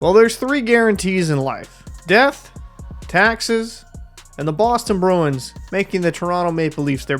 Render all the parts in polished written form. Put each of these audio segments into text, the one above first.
Well, there's three guarantees in life: death, taxes, and the Boston Bruins making the Toronto Maple Leafs their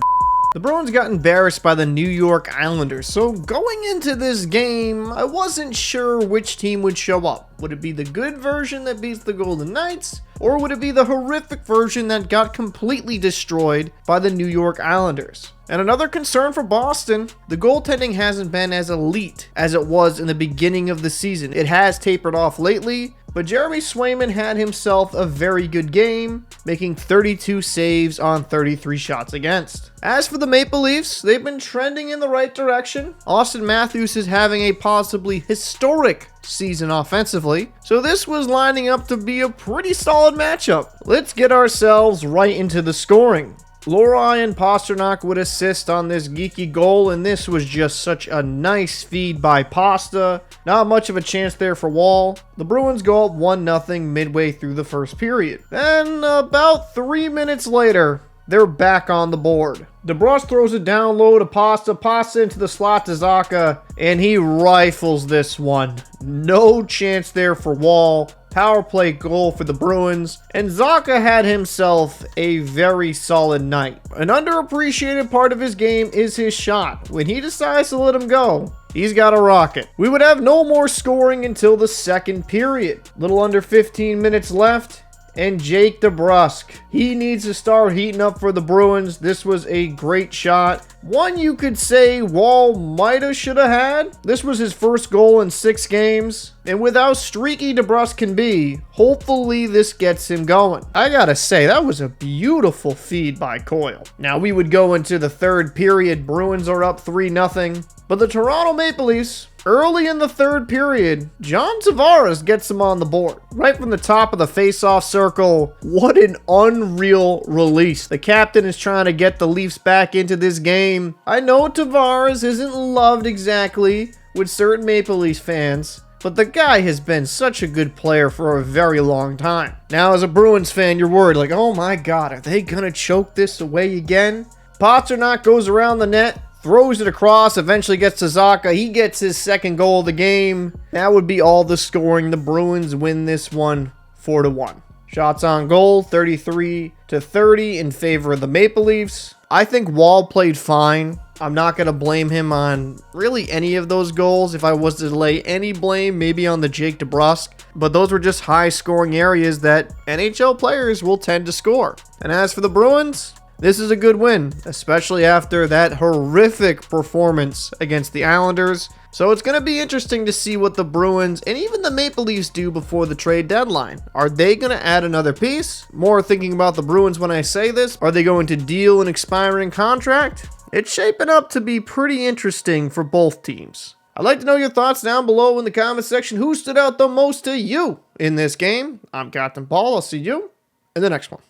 The Bruins got embarrassed by the New York Islanders, so going into this game, I wasn't sure which team would show up. Would it be the good version that beats the Golden Knights, or would it be the horrific version that got completely destroyed by the New York Islanders? And another concern for Boston, the goaltending hasn't been as elite as it was in the beginning of the season. It has tapered off lately, but Jeremy Swayman had himself a very good game, making 32 saves on 33 shots against. As for the Maple Leafs, they've been trending in the right direction. Austin Matthews is having a possibly historic season offensively, so this was lining up to be a pretty solid matchup. Let's get ourselves right into the scoring. Lohrei and Pastrnak would assist on this geeky goal, and this was just such a nice feed by Pasta. Not much of a chance there for Wall. The Bruins go up 1-0 midway through the first period. Then, about 3 minutes later, they're back on the board. DeBrusk throws it down low to Pasta into the slot to Zacha, and he rifles this one. No chance there for Wall. Power play goal for the Bruins, and Zacha had himself a very solid night. An underappreciated part of his game is his shot. When he decides to let him go, he's got a rocket. We would have no more scoring until the second period. Little under 15 minutes left. And Jake DeBrusk, he needs to start heating up for the Bruins. This was a great shot. One you could say Wall mighta shoulda had. This was his first goal in 6 games. And with how streaky DeBrusk can be, hopefully this gets him going. I gotta say, that was a beautiful feed by Coyle. Now we would go into the third period. Bruins are up 3-0. But the Toronto Maple Leafs, early in the third period, John Tavares gets him on the board. Right from the top of the face-off circle. What an unreal release. The captain is trying to get the Leafs back into this game. I know Tavares isn't loved exactly with certain Maple Leafs fans, but the guy has been such a good player for a very long time. Now, as a Bruins fan, you're worried, like, oh my God, are they gonna choke this away again? Pastrnak goes around the net, throws it across, eventually gets to Zacha. He gets his second goal of the game. That would be all the scoring. The Bruins win this one 4-1. Shots on goal, 33-30 in favor of the Maple Leafs. I think Wall played fine. I'm not going to blame him on really any of those goals. If I was to lay any blame, maybe on the Jake DeBrusk. But those were just high scoring areas that NHL players will tend to score. And as for the Bruins, this is a good win, especially after that horrific performance against the Islanders. So it's going to be interesting to see what the Bruins and even the Maple Leafs do before the trade deadline. Are they going to add another piece? More thinking about the Bruins when I say this. Are they going to deal an expiring contract? It's shaping up to be pretty interesting for both teams. I'd like to know your thoughts down below in the comment section. Who stood out the most to you in this game? I'm Captain Paul. I'll see you in the next one.